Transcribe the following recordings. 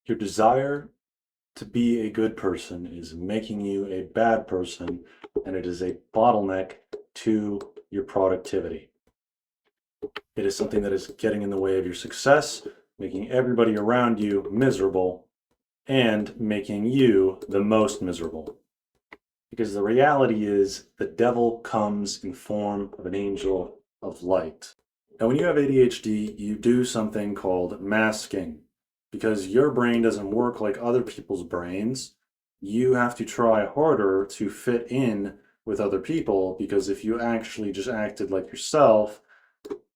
Your desire to be a good person is making you a bad person, and it is a bottleneck to your productivity. It is something that is getting in the way of your success, making everybody around you miserable, and making you the most miserable. Because the reality is the devil comes in form of an angel of light. Now, when you have ADHD, you do something called masking. Because your brain doesn't work like other people's brains, you have to try harder to fit in with other people, because if you actually just acted like yourself,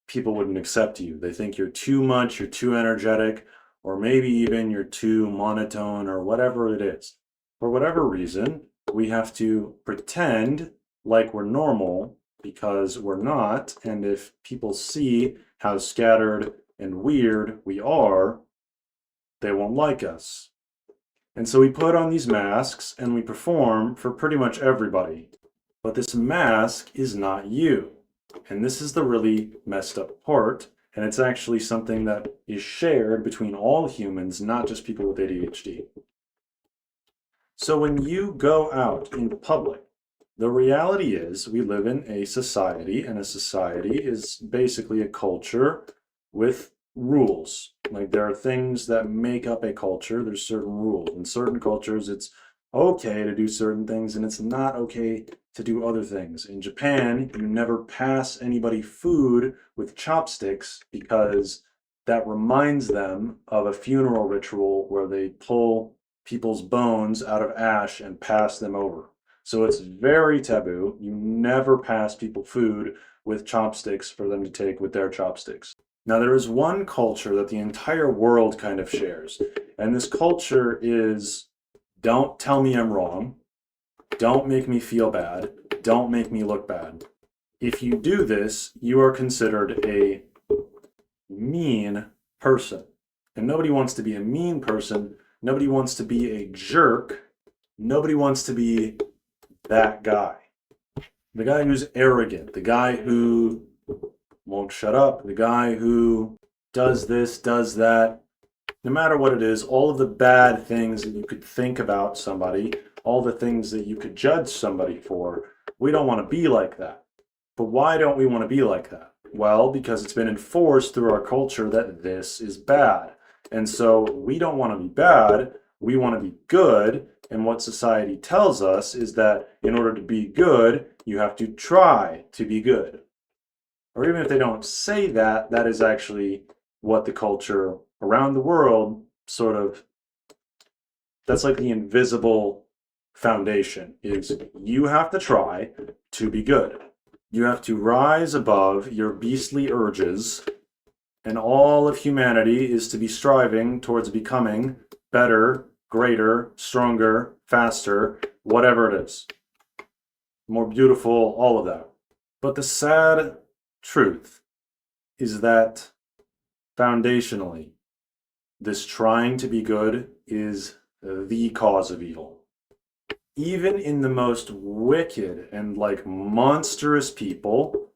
people wouldn't accept you. They think you're too much, you're too energetic, or maybe even you're too monotone or whatever it is. For whatever reason, we have to pretend like we're normal because we're not, and if people see how scattered and weird we are, they won't like us. And so we put on these masks and we perform for pretty much everybody. But this mask is not you. And this is the really messed up part. And it's actually something that is shared between all humans, not just people with ADHD. So when you go out in public, the reality is we live in a society, and a society is basically a culture with rules. Like, there are things that make up a culture. There's certain rules. In certain cultures, it's okay to do certain things, and it's not okay to do other things. In Japan, you never pass anybody food with chopsticks because that reminds them of a funeral ritual where they pull people's bones out of ash and pass them over. So it's very taboo. You never pass people food with chopsticks for them to take with their chopsticks. Now, there is one culture that the entire world kind of shares, and this culture is, don't tell me I'm wrong, don't make me feel bad, don't make me look bad. If you do this, you are considered a mean person. And nobody wants to be a mean person, nobody wants to be a jerk, nobody wants to be that guy. The guy who's arrogant, the guy who won't shut up, the guy who does this, does that. No matter what it is, all of the bad things that you could think about somebody, all the things that you could judge somebody for, we don't want to be like that. But why don't we want to be like that? Well, because it's been enforced through our culture that this is bad. And so we don't want to be bad, we want to be good. And what society tells us is that in order to be good, you have to try to be good. Or even if they don't say that, that is actually what the culture around the world sort of, that's like the invisible foundation, is you have to try to be good. You have to rise above your beastly urges, and all of humanity is to be striving towards becoming better, greater, stronger, faster, whatever it is. More beautiful, all of that. But the sad truth is that foundationally, this trying to be good is the cause of evil. Even in the most wicked and like monstrous people,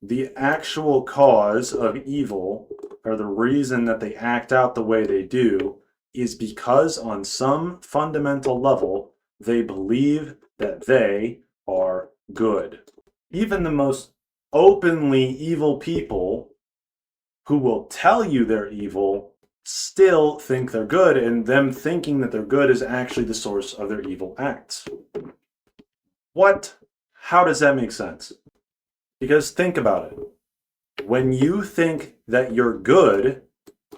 the actual cause of evil, or the reason that they act out the way they do, is because on some fundamental level, they believe that they are good. Even the most openly evil people who will tell you they're evil still think they're good, and them thinking that they're good is actually the source of their evil acts. What? How does that make sense? Because think about it. When you think that you're good,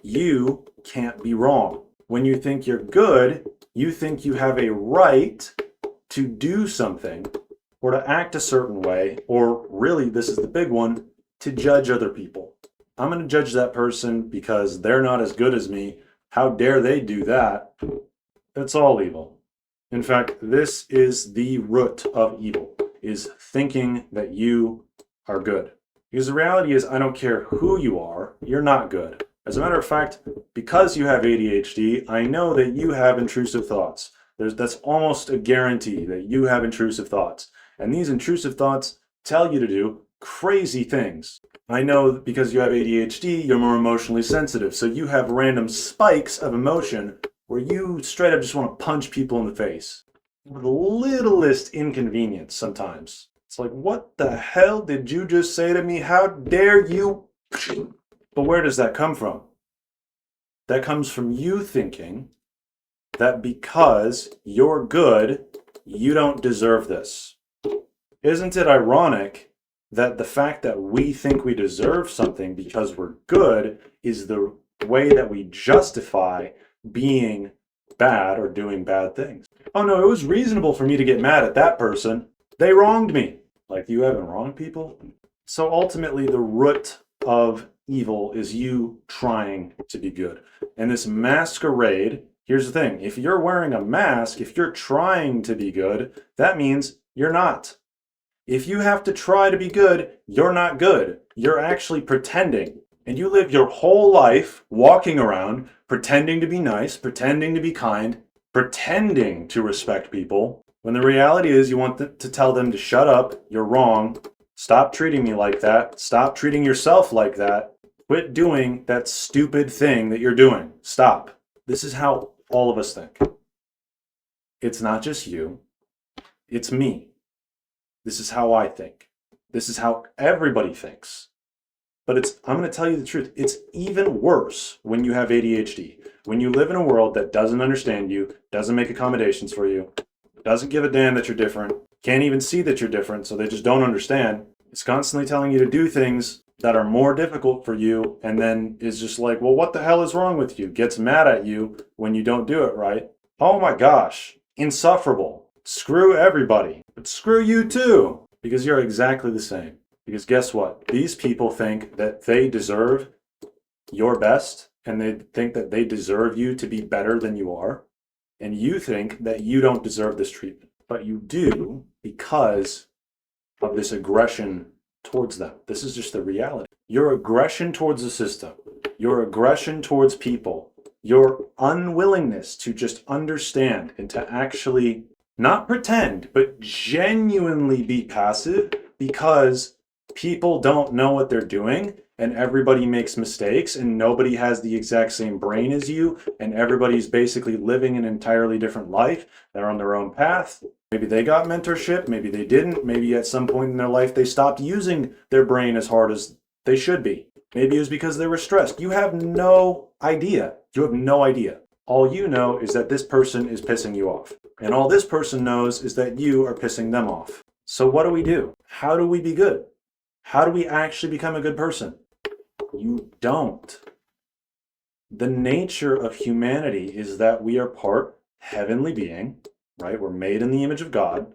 you can't be wrong. When you think you're good, you think you have a right to do something, or to act a certain way, or really, this is the big one, to judge other people. I'm going to judge that person because they're not as good as me. How dare they do that? It's all evil. In fact, this is the root of evil, is thinking that you are good. Because the reality is, I don't care who you are, you're not good. As a matter of fact, because you have ADHD, I know that you have intrusive thoughts. That's almost a guarantee that you have intrusive thoughts. And these intrusive thoughts tell you to do crazy things. I know that because you have ADHD, you're more emotionally sensitive, so you have random spikes of emotion where you straight up just want to punch people in the face. The littlest inconvenience sometimes. It's like, what the hell did you just say to me? How dare you? But where does that come from? That comes from you thinking that because you're good, you don't deserve this. Isn't it ironic that the fact that we think we deserve something because we're good is the way that we justify being bad or doing bad things? Oh no, it was reasonable for me to get mad at that person. They wronged me. Like, you haven't wronged people? So ultimately, the root of evil is you trying to be good. And this masquerade, here's the thing, if you're wearing a mask, if you're trying to be good, that means you're not. If you have to try to be good, you're not good. You're actually pretending. And you live your whole life walking around, pretending to be nice, pretending to be kind, pretending to respect people, when the reality is you want to tell them to shut up, you're wrong, stop treating me like that, stop treating yourself like that, quit doing that stupid thing that you're doing. Stop. This is how all of us think. It's not just you, it's me. This is how I think. This is how everybody thinks. But I'm going to tell you the truth, it's even worse when you have ADHD. When you live in a world that doesn't understand you, doesn't make accommodations for you, doesn't give a damn that you're different, can't even see that you're different, so they just don't understand. It's constantly telling you to do things that are more difficult for you, and then is just like, well, what the hell is wrong with you? Gets mad at you when you don't do it right. Oh my gosh, insufferable. Screw everybody, but screw you too, because you're exactly the same. Because guess what? These people think that they deserve your best, and they think that they deserve you to be better than you are. And you think that you don't deserve this treatment, but you do because of this aggression towards them. This is just the reality. Your aggression towards the system, your aggression towards people, your unwillingness to just understand and to actually not pretend, but genuinely be passive because people don't know what they're doing and everybody makes mistakes and nobody has the exact same brain as you and everybody's basically living an entirely different life. They're on their own path. Maybe they got mentorship, maybe they didn't. Maybe at some point in their life they stopped using their brain as hard as they should be. Maybe it was because they were stressed. You have no idea. You have no idea. All you know is that this person is pissing you off. And all this person knows is that you are pissing them off. So what do? How do we be good? How do we actually become a good person? You don't. The nature of humanity is that we are part heavenly being, right? We're made in the image of God.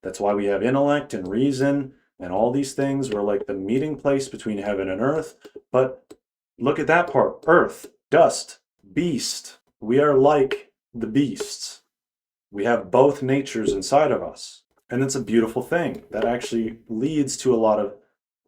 That's why we have intellect and reason and all these things. We're like the meeting place between heaven and earth. But look at that part. Earth, dust, beast. We are like the beasts. We have both natures inside of us. And it's a beautiful thing that actually leads to a lot of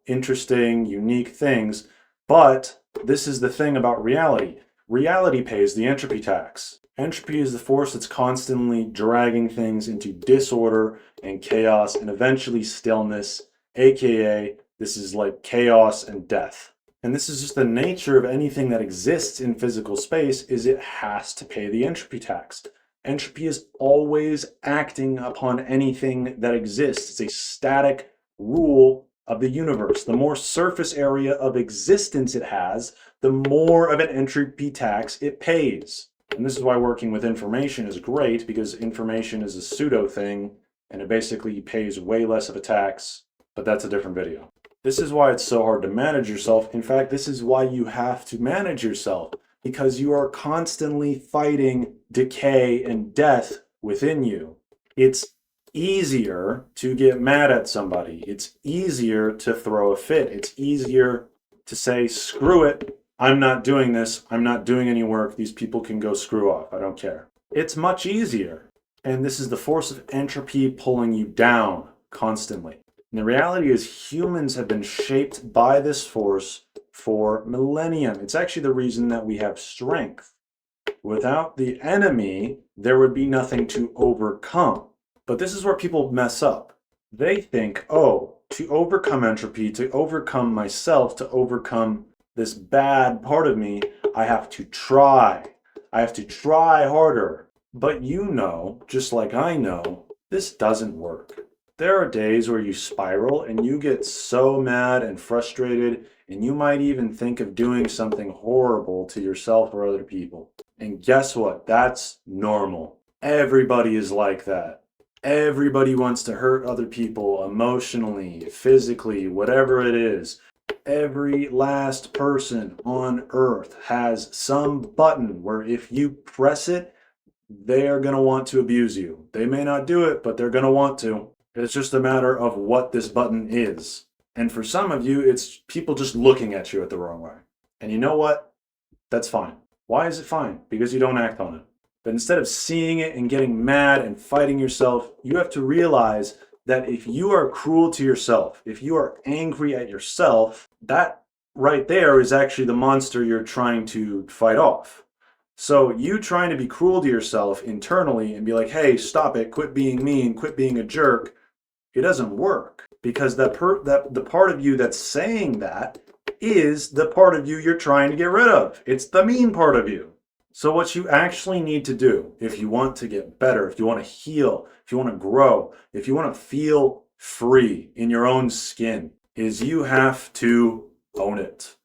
interesting, unique things. But this is the thing about reality. Reality pays the entropy tax. Entropy is the force that's constantly dragging things into disorder and chaos and eventually stillness, aka this is like chaos and death. And this is just the nature of anything that exists in physical space, is it has to pay the entropy tax. Entropy is always acting upon anything that exists. It's a static rule of the universe. The more surface area of existence it has, the more of an entropy tax it pays. And this is why working with information is great, because information is a pseudo thing and it basically pays way less of a tax, but that's a different video. This is why it's so hard to manage yourself. In fact, this is why you have to manage yourself, because you are constantly fighting decay and death within you. It's easier to get mad at somebody. It's easier to throw a fit. It's easier to say, screw it, I'm not doing this, I'm not doing any work, these people can go screw off, I don't care. It's much easier. And this is the force of entropy pulling you down constantly. And the reality is humans have been shaped by this force for millennia. It's actually the reason that we have strength. Without the enemy, there would be nothing to overcome. But this is where people mess up. They think, oh, to overcome entropy, to overcome myself, to overcome this bad part of me, I have to try. I have to try harder. But you know, just like I know, this doesn't work. There are days where you spiral and you get so mad and frustrated, and you might even think of doing something horrible to yourself or other people. And guess what? That's normal. Everybody is like that. Everybody wants to hurt other people emotionally, physically, whatever it is. Every last person on earth has some button where if you press it, they are going to want to abuse you. They may not do it, but they're going to want to. It's just a matter of what this button is. And for some of you, it's people just looking at you at the wrong way. And you know what? That's fine. Why is it fine? Because you don't act on it. But instead of seeing it and getting mad and fighting yourself, you have to realize that if you are cruel to yourself, if you are angry at yourself, that right there is actually the monster you're trying to fight off. So you trying to be cruel to yourself internally and be like, hey, stop it, quit being mean, quit being a jerk, it doesn't work. Because the part of you that's saying that is the part of you you're trying to get rid of. It's the mean part of you. So what you actually need to do if you want to get better, if you want to heal, if you want to grow, if you want to feel free in your own skin, is you have to own it.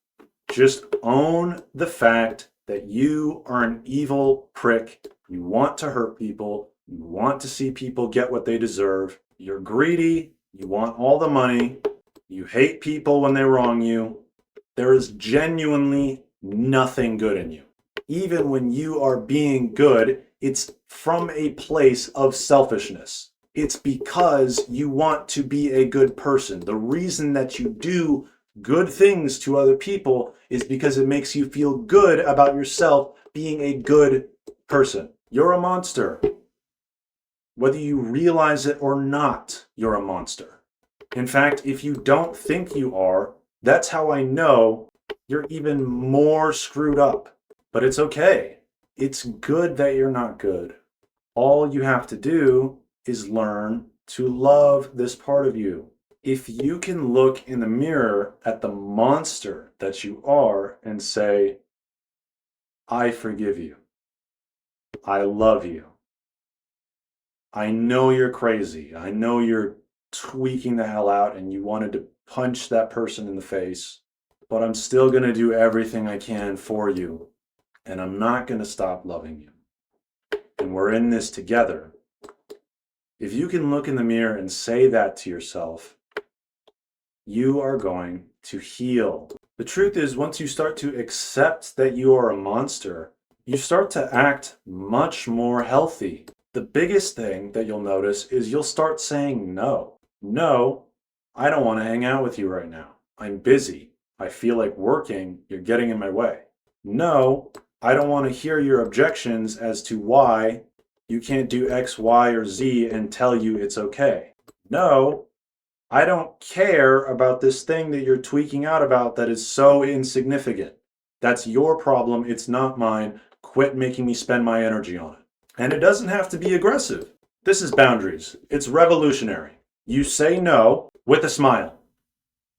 Just own the fact that you are an evil prick. You want to hurt people. You want to see people get what they deserve. You're greedy. You want all the money. You hate people when they wrong you. There is genuinely nothing good in you. Even when you are being good, it's from a place of selfishness. It's because you want to be a good person. The reason that you do good things to other people is because it makes you feel good about yourself being a good person. You're a monster. Whether you realize it or not, you're a monster. In fact, if you don't think you are, that's how I know you're even more screwed up. But it's okay. It's good that you're not good. All you have to do is learn to love this part of you. If you can look in the mirror at the monster that you are and say, I forgive you. I love you. I know you're crazy. I know you're tweaking the hell out and you wanted to punch that person in the face, but I'm still going to do everything I can for you. And I'm not going to stop loving you. And we're in this together. If you can look in the mirror and say that to yourself, you are going to heal. The truth is, once you start to accept that you are a monster, you start to act much more healthy. The biggest thing that you'll notice is you'll start saying no. No, I don't want to hang out with you right now. I'm busy. I feel like working. You're getting in my way. No, I don't want to hear your objections as to why you can't do X, Y, or Z and tell you it's okay. No, I don't care about this thing that you're tweaking out about that is so insignificant. That's your problem. It's not mine. Quit making me spend my energy on it. And it doesn't have to be aggressive. This is boundaries. It's revolutionary. You say no with a smile.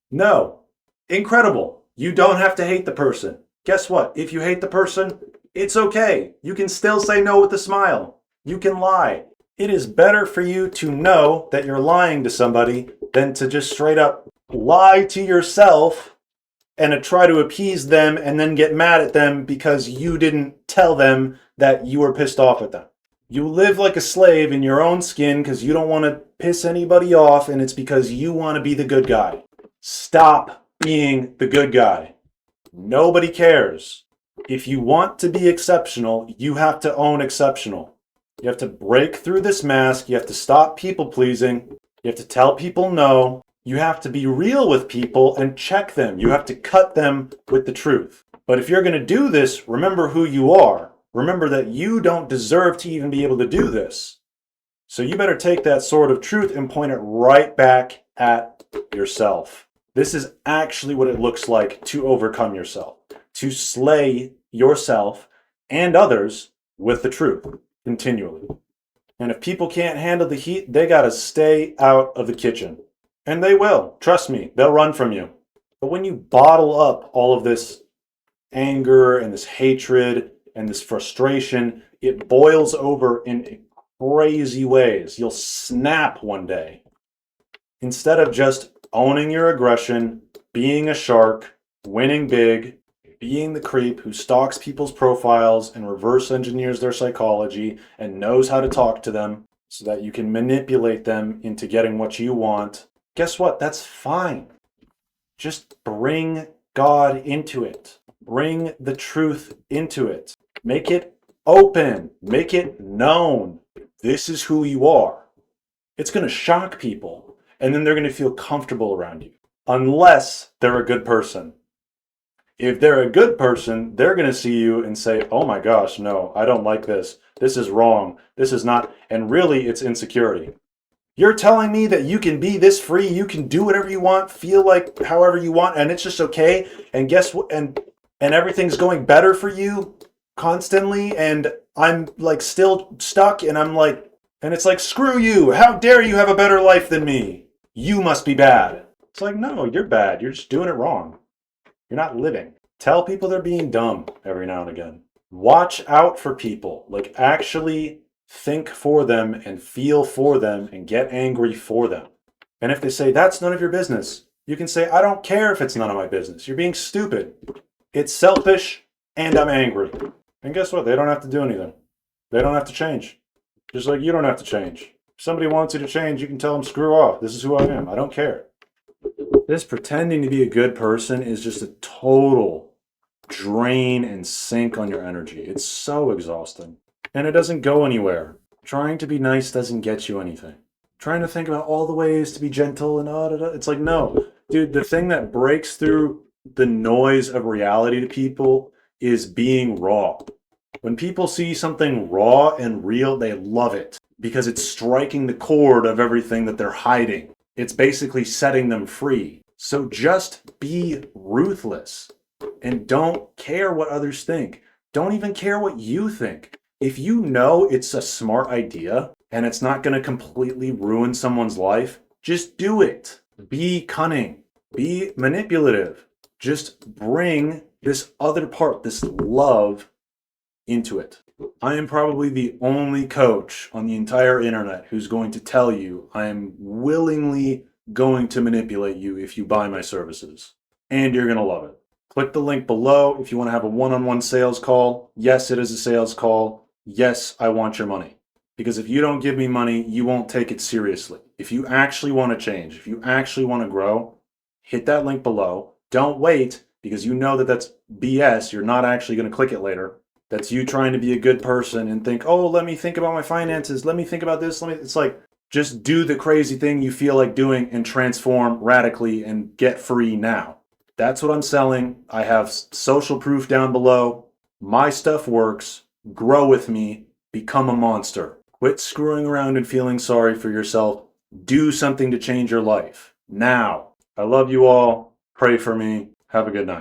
No. Incredible. You don't have to hate the person. Guess what? If you hate the person, it's okay. You can still say no with a smile. You can lie. It is better for you to know that you're lying to somebody than to just straight up lie to yourself and to try to appease them and then get mad at them because you didn't tell them that you were pissed off at them. You live like a slave in your own skin because you don't want to piss anybody off, and it's because you want to be the good guy. Stop being the good guy. Nobody cares. If you want to be exceptional, you have to own exceptional. You have to break through this mask. You have to stop people pleasing. You have to tell people no. You have to be real with people and check them. You have to cut them with the truth. But if you're going to do this, remember who you are. Remember that you don't deserve to even be able to do this. So you better take that sword of truth and point it right back at yourself. This is actually what it looks like to overcome yourself, to slay yourself and others with the truth continually. And if people can't handle the heat, they got to stay out of the kitchen. And they will. Trust me, they'll run from you. But when you bottle up all of this anger and this hatred and this frustration, it boils over in crazy ways. You'll snap one day. Instead of just owning your aggression, being a shark, winning big, being the creep who stalks people's profiles and reverse engineers their psychology and knows how to talk to them so that you can manipulate them into getting what you want, guess what? That's fine. Just bring God into it. Bring the truth into it. Make it open. Make it known. This is who you are. It's going to shock people, and then they're going to feel comfortable around you, unless they're a good person. If they're a good person, they're going to see you and say, oh my gosh, no, I don't like this. This is wrong. This is not. And really, it's insecurity. You're telling me that you can be this free, you can do whatever you want, feel like however you want, and it's just okay. And guess what? And everything's going better for you constantly. And I'm like still stuck, and I'm like, and it's like, screw you. How dare you have a better life than me? You must be bad. It's like, no, you're bad. You're just doing it wrong. You're not living. Tell people they're being dumb every now and again. Watch out for people. Like, actually think for them and feel for them and get angry for them. And if they say, that's none of your business, you can say, I don't care if it's none of my business. You're being stupid. It's selfish and I'm angry. And guess what? They don't have to do anything. They don't have to change. Just like you don't have to change. If somebody wants you to change, you can tell them, screw off. This is who I am. I don't care. This pretending to be a good person is just a total drain and sink on your energy. It's so exhausting. And it doesn't go anywhere. Trying to be nice doesn't get you anything. Trying to think about all the ways to be gentle and it's like, no. Dude, the thing that breaks through the noise of reality to people is being raw. When people see something raw and real, they love it because it's striking the chord of everything that they're hiding. It's basically setting them free. So just be ruthless and don't care what others think. Don't even care what you think. If you know it's a smart idea and it's not going to completely ruin someone's life, just do it. Be cunning. Be manipulative. Just bring this other part, this love, into it. I am probably the only coach on the entire internet who's going to tell you I am willingly going to manipulate you if you buy my services. And you're going to love it. Click the link below if you want to have a one-on-one sales call. Yes, it is a sales call. Yes, I want your money. Because if you don't give me money, you won't take it seriously. If you actually want to change, if you actually want to grow, hit that link below. Don't wait because you know that that's BS. You're not actually going to click it later. That's you trying to be a good person and think, oh, let me think about my finances. Let me think about this. It's like, just do the crazy thing you feel like doing and transform radically and get free now. That's what I'm selling. I have social proof down below. My stuff works. Grow with me. Become a monster. Quit screwing around and feeling sorry for yourself. Do something to change your life. Now. I love you all. Pray for me. Have a good night.